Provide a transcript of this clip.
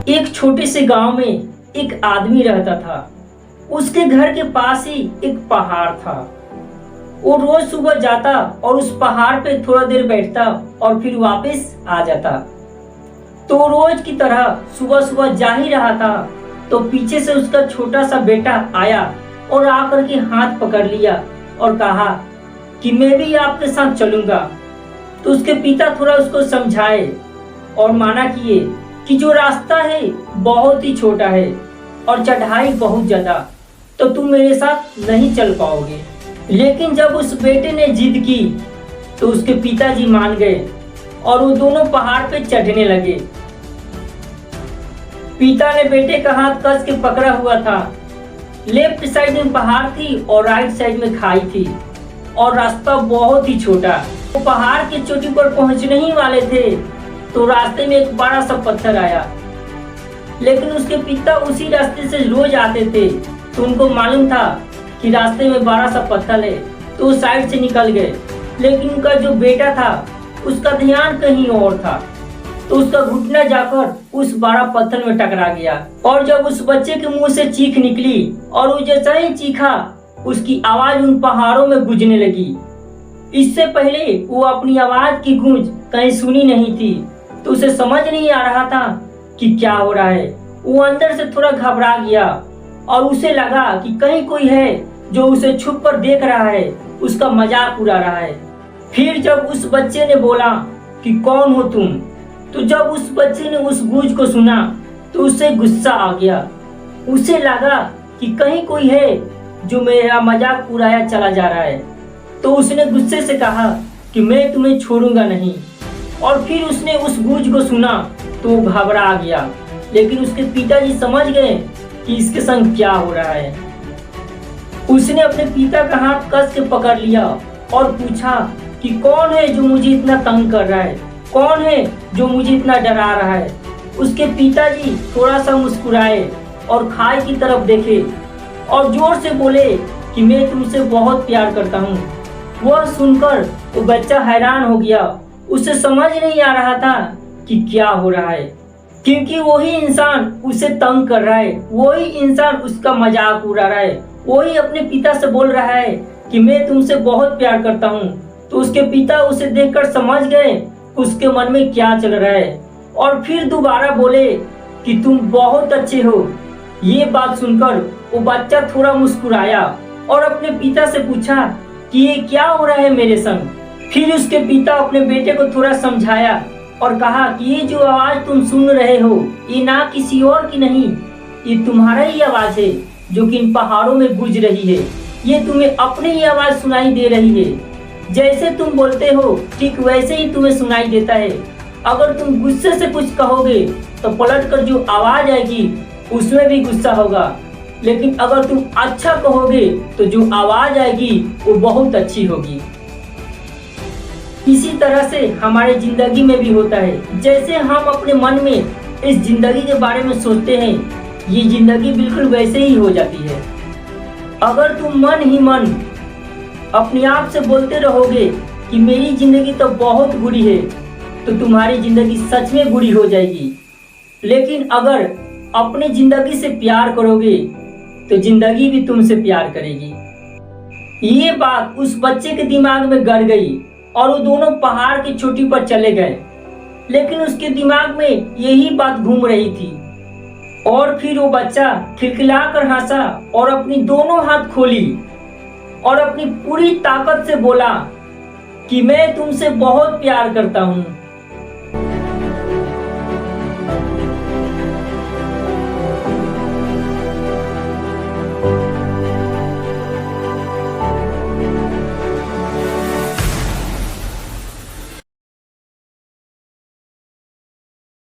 एक छोटे से गांव में एक आदमी रहता था। उसके घर के पास ही एक पहाड़ था। वो रोज सुबह जाता और उस पहाड़ पे थोड़ा देर बैठता और फिर वापस आ जाता। तो रोज की तरह सुबह सुबह जा ही रहा था, तो पीछे से उसका छोटा सा बेटा आया और आकर के हाथ पकड़ लिया और कहा कि मैं भी आपके साथ चलूंगा। तो उसके पिता थोड़ा उसको समझाए और माना किए कि जो रास्ता है बहुत ही छोटा है और चढ़ाई बहुत ज्यादा, तो तुम मेरे साथ नहीं चल पाओगे। लेकिन जब उस बेटे ने जिद की तो उसके पिताजी मान गए और वो दोनों पहाड़ पे चढ़ने लगे। पिता ने बेटे का हाथ कस के पकड़ा हुआ था। लेफ्ट साइड में पहाड़ थी और राइट साइड में खाई थी और रास्ता बहुत ही छोटा। वो पहाड़ की चोटी पर पहुंचने ही वाले थे तो रास्ते में एक बड़ा सा पत्थर आया। लेकिन उसके पिता उसी रास्ते से रोज आते थे, तो उनको मालूम था कि रास्ते में बड़ा सा पत्थर है, तो उस साइड से निकल गए। लेकिन उनका जो बेटा था उसका ध्यान कहीं और था, तो उसका घुटना जाकर उस बड़ा पत्थर में टकरा गया। और जब उस बच्चे के मुंह से चीख निकली और वो जैसा ही चीखा, उसकी आवाज उन पहाड़ों में गूंजने लगी। इससे पहले वो अपनी आवाज की गूंज कहीं सुनी नहीं थी, तो उसे समझ नहीं आ रहा था कि क्या हो रहा है। वो अंदर से थोड़ा घबरा गया और उसे लगा कि कहीं कोई है जो उसे छुप कर देख रहा है, उसका मजाक उड़ा रहा है। फिर जब उस बच्चे ने बोला कि कौन हो तुम, तो जब उस बच्चे ने उस गूंज को सुना तो उसे गुस्सा आ गया। उसे लगा कि कहीं कोई है जो मेरा मजाक उड़ाया चला जा रहा है। तो उसने गुस्से से कहा कि मैं तुम्हें छोड़ूंगा नहीं। और फिर उसने उस गूंज को सुना तो वो घबरा गया। लेकिन उसके पिताजी समझ गए कि इसके संग क्या हो रहा है। उसने अपने पिता का हाथ कस के पकड़ लिया और पूछा कि कौन है जो मुझे इतना तंग कर रहा है, कौन है जो मुझे इतना डरा रहा है। उसके पिताजी थोड़ा सा मुस्कुराए और खाई की तरफ देखे और जोर से बोले कि मैं तुमसे बहुत प्यार करता हूँ। वह सुनकर वो बच्चा हैरान हो गया। उसे समझ नहीं आ रहा था कि क्या हो रहा है, क्योंकि वही इंसान उसे तंग कर रहा है, वही इंसान उसका मजाक उड़ा रहा है, वही अपने पिता से बोल रहा है कि मैं तुमसे बहुत प्यार करता हूँ। तो उसके पिता उसे देखकर समझ गए उसके मन में क्या चल रहा है और फिर दोबारा बोले कि तुम बहुत अच्छे हो। ये बात सुनकर वो बच्चा थोड़ा मुस्कुराया और अपने पिता से पूछा कि ये क्या हो रहा है मेरे संग। फिर उसके पिता अपने बेटे को थोड़ा समझाया और कहा कि ये जो आवाज तुम सुन रहे हो ये ना किसी और की नहीं, ये तुम्हारा ही आवाज है जो कि इन पहाड़ों में गूंज रही है। ये तुम्हें अपनी ही आवाज सुनाई दे रही है। जैसे तुम बोलते हो ठीक वैसे ही तुम्हें सुनाई देता है। अगर तुम गुस्से से कुछ कहोगे तो पलट कर जो आवाज आएगी उसमें भी गुस्सा होगा, लेकिन अगर तुम अच्छा कहोगे तो जो आवाज आएगी वो बहुत अच्छी होगी। इसी तरह से हमारे जिंदगी में भी होता है। जैसे हम अपने मन में इस जिंदगी के बारे में सोचते हैं, ये जिंदगी बिल्कुल वैसे ही हो जाती है। अगर तुम मन ही मन अपने आप से बोलते रहोगे कि मेरी जिंदगी तो बहुत बुरी है, तो तुम्हारी जिंदगी सच में बुरी हो जाएगी। लेकिन अगर अपनी जिंदगी से प्यार करोगे तो जिंदगी भी तुमसे प्यार करेगी। ये बात उस बच्चे के दिमाग में गड़ गई और वो दोनों पहाड़ की चोटी पर चले गए। लेकिन उसके दिमाग में यही बात घूम रही थी। और फिर वो बच्चा खिलखिलाकर हंसा और अपनी दोनों हाथ खोली और अपनी पूरी ताकत से बोला कि मैं तुमसे बहुत प्यार करता हूँ।